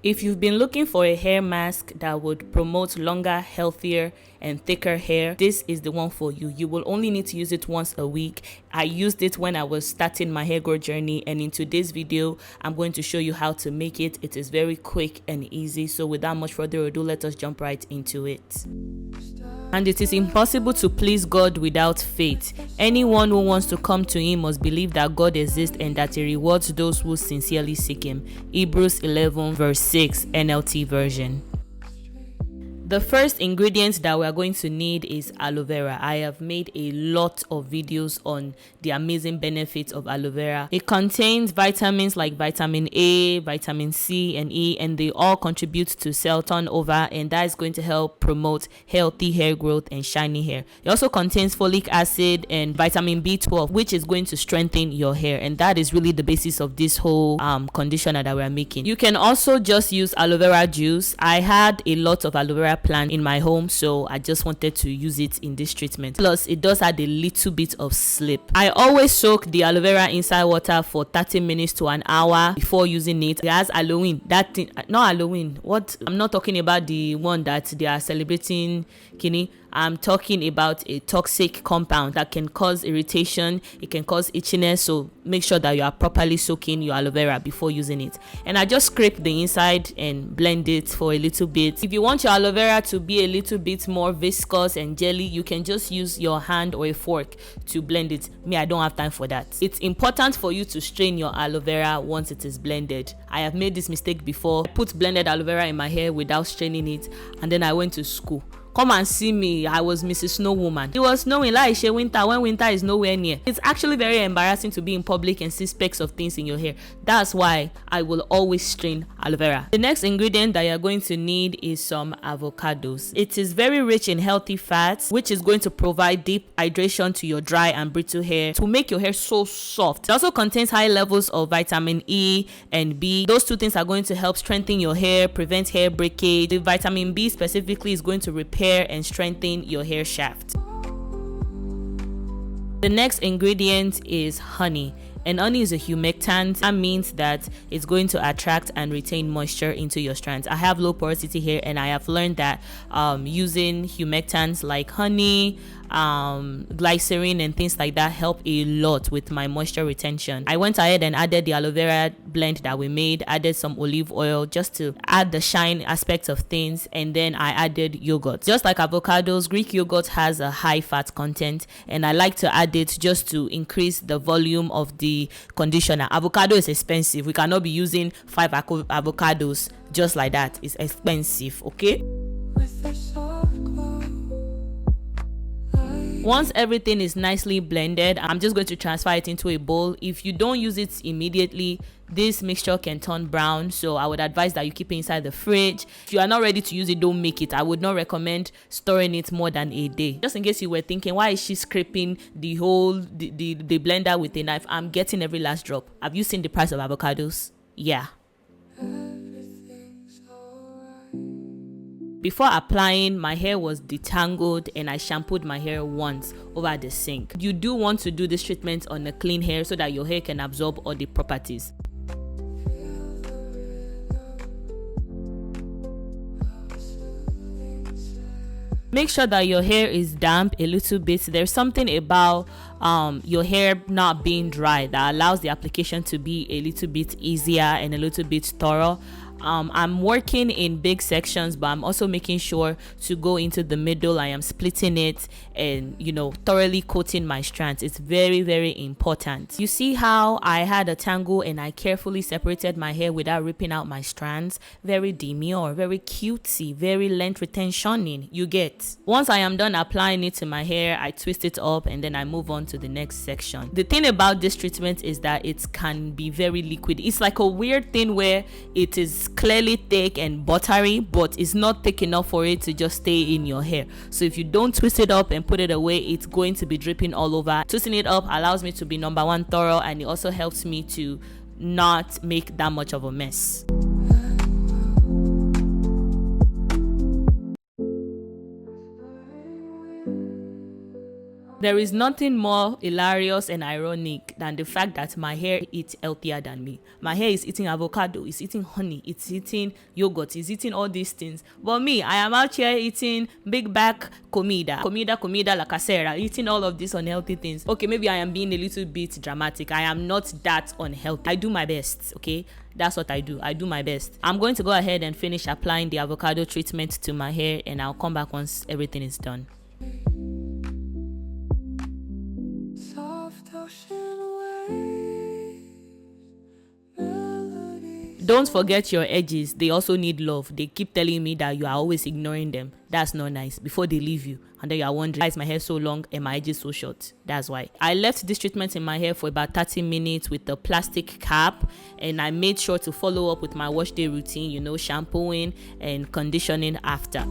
If you've been looking for a hair mask that would promote longer, healthier, and thicker hair, this is the one for you. You will only need to use it once a week. I used it when I was starting my hair growth journey, and in today's video, I'm going to show you how to make it. It is very quick and easy. So without much further ado, let us jump right into it. And it is impossible to please God without faith. Anyone who wants to come to him must believe that God exists and that he rewards those who sincerely seek him. Hebrews 11 verse 6 NLT version. The first ingredient that we are going to need is aloe vera. I have made a lot of videos on the amazing benefits of aloe vera. It contains vitamins like vitamin A, vitamin C, and E, and they all contribute to cell turnover, and that is going to help promote healthy hair growth and shiny hair. It also contains folic acid and vitamin B12, which is going to strengthen your hair, and that is really the basis of this whole conditioner that we are making. You can also just use aloe vera juice. I had a lot of aloe vera plant in my home, so I just wanted to use it in this treatment. Plus, it does add a little bit of slip. I always soak the aloe vera inside water for 30 minutes to an hour before using it. It has aloe, that thing, not aloe. What? I'm not talking about the one that they are celebrating, Kini. I'm talking about a toxic compound that can cause irritation, it can cause itchiness, so make sure that you are properly soaking your aloe vera before using it. And I just scrape the inside and blend it for a little bit. If you want your aloe vera to be a little bit more viscous and jelly, you can just use your hand or a fork to blend it. Me, I don't have time for that. It's important for you to strain your aloe vera once it is blended. I have made this mistake before. I put blended aloe vera in my hair without straining it, and then I went to school. Come and see me, I was Mrs. Snow Woman. It was snowing like winter when winter is nowhere near. It's actually very embarrassing to be in public and see specks of things in your hair. That's why I will always strain aloe vera. The next ingredient that you're going to need is some avocados. It is very rich in healthy fats, which is going to provide deep hydration to your dry and brittle hair to make your hair so soft. It also contains high levels of vitamin E and B. Those two things are going to help strengthen your hair, prevent hair breakage. The vitamin B specifically is going to repair and strengthen your hair shaft. The next ingredient is honey. And honey is a humectant. That means that it's going to attract and retain moisture into your strands. I have low porosity hair, and I have learned that using humectants like honey, glycerin, and things like that help a lot with my moisture retention. I went ahead and added the aloe vera blend that we made, added some olive oil just to add the shine aspect of things, and then I added yogurt. Just like avocados, Greek yogurt has a high fat content, and I like to add it just to increase the volume of the conditioner. Avocado is expensive. We cannot be using 5 avocados just like that. It's expensive, okay? Once everything is nicely blended, I'm just going to transfer it into a bowl. If you don't use it immediately, this mixture can turn brown, so I would advise that you keep it inside the fridge. If you are not ready to use it, don't make it. I would not recommend storing it more than a day. Just in case you were thinking, why is she scraping the blender with a knife? I'm getting every last drop. Have you seen the price of avocados? Yeah. Before applying, my hair was detangled and I shampooed my hair once over the sink. You do want to do this treatment on a clean hair so that your hair can absorb all the properties. Make sure that your hair is damp a little bit. There's something about your hair not being dry that allows the application to be a little bit easier and a little bit thorough. I'm working in big sections, but I'm also making sure to go into the middle. I am splitting it and, thoroughly coating my strands. It's very, very important. You see how I had a tangle and I carefully separated my hair without ripping out my strands? Very demure, very cutesy, very length retentioning. You get. Once I am done applying it to my hair, I twist it up and then I move on to the next section. The thing about this treatment is that it can be very liquid. It's like a weird thing where it is clearly thick and buttery, but it's not thick enough for it to just stay in your hair. So if you don't twist it up and put it away, it's going to be dripping all over. Twisting it up allows me to be number one thorough, and it also helps me to not make that much of a mess. There is nothing more hilarious and ironic than the fact that my hair eats healthier than me. My hair is eating avocado, it's eating honey, it's eating yogurt, it's eating all these things. But me, I am out here eating big back comida, la casera, eating all of these unhealthy things. Okay, maybe I am being a little bit dramatic. I am not that unhealthy. I do my best, okay? That's what I do. I do my best. I'm going to go ahead and finish applying the avocado treatment to my hair, and I'll come back once everything is done. Don't forget your edges. They also need love. They keep telling me that you are always ignoring them. That's not nice. Before they leave you, and then you are wondering, why is my hair so long and my edges so short? That's why. I left this treatment in my hair for about 30 minutes with the plastic cap, and I made sure to follow up with my wash day routine, you know, shampooing and conditioning after.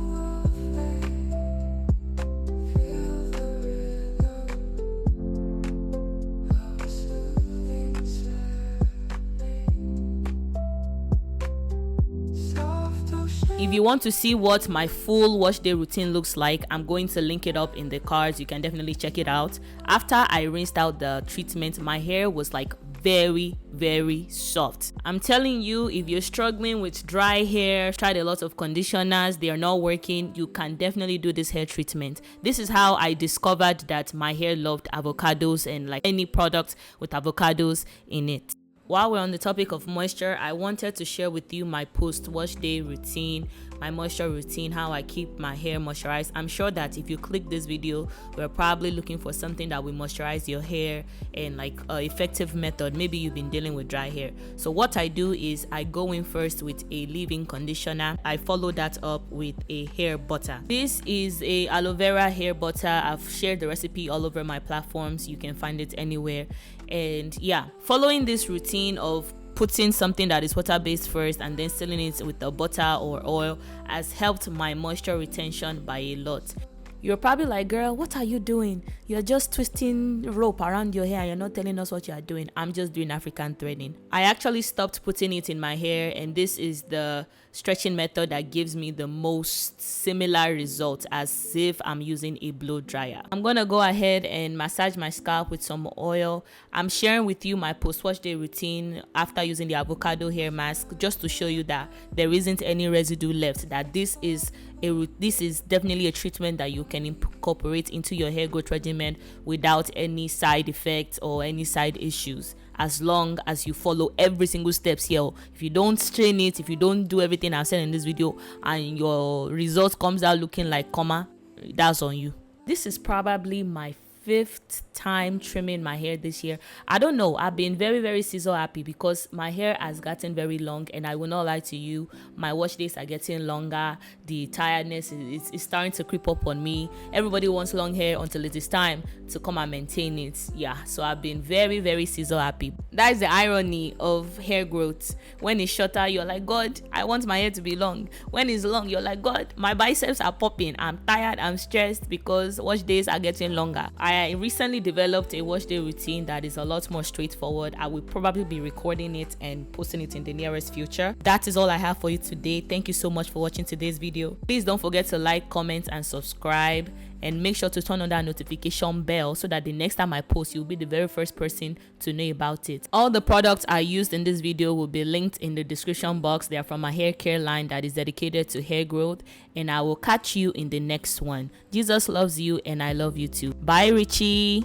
If you want to see what my full wash day routine looks like, I'm going to link it up in the cards. You can definitely check it out. After I rinsed out the treatment, my hair was like very soft. I'm telling you, if you're struggling with dry hair, tried a lot of conditioners, they are not working, you can definitely do this hair treatment. This is how I discovered that my hair loved avocados and like any product with avocados in it. While we're on the topic of moisture, I wanted to share with you my post-wash day routine, my moisture routine, how I keep my hair moisturized. I'm sure that if you click this video, you're probably looking for something that will moisturize your hair and like an effective method. Maybe you've been dealing with dry hair. So what I do is I go in first with a leave-in conditioner. I follow that up with a hair butter. This is a aloe vera hair butter. I've shared the recipe all over my platforms. You can find it anywhere. And yeah, following this routine of putting something that is water-based first and then sealing it with the butter or oil has helped my moisture retention by a lot. You're probably like, girl, what are you doing? You're just twisting rope around your hair. You're not telling us what you're doing. I'm just doing African threading. I actually stopped putting it in my hair, and this is the stretching method that gives me the most similar results as if I'm using a blow dryer. I'm gonna go ahead and massage my scalp with some oil. I'm sharing with you my post-wash day routine after using the avocado hair mask, just to show you that there isn't any residue left, that this is definitely a treatment that you can incorporate into your hair growth regimen without any side effects or any side issues, as long as you follow every single steps here. If you don't strain it, if you don't do everything I've said in this video and your results comes out looking like comma, that's on you. This is probably my 5th time trimming my hair this year. I don't know, I've been very season happy because my hair has gotten very long, and I will not lie to you, my wash days are getting longer. The tiredness is starting to creep up on me. Everybody wants long hair until it is time to come and maintain it. Yeah, so I've been very season happy. That is the irony of hair growth. When it's shorter, you're like, God, I want my hair to be long. When it's long, you're like, God, my biceps are popping. I'm tired, I'm stressed because wash days are getting longer. I recently developed a wash day routine that is a lot more straightforward. I will probably be recording it and posting it in the nearest future. That is all I have for you today. Thank you so much for watching today's video. Please don't forget to like, comment, and subscribe. And make sure to turn on that notification bell so that the next time I post, you'll be the very first person to know about it. All the products I used in this video will be linked in the description box. They are from my hair care line that is dedicated to hair growth. And I will catch you in the next one. Jesus loves you and I love you too. Bye, Richie.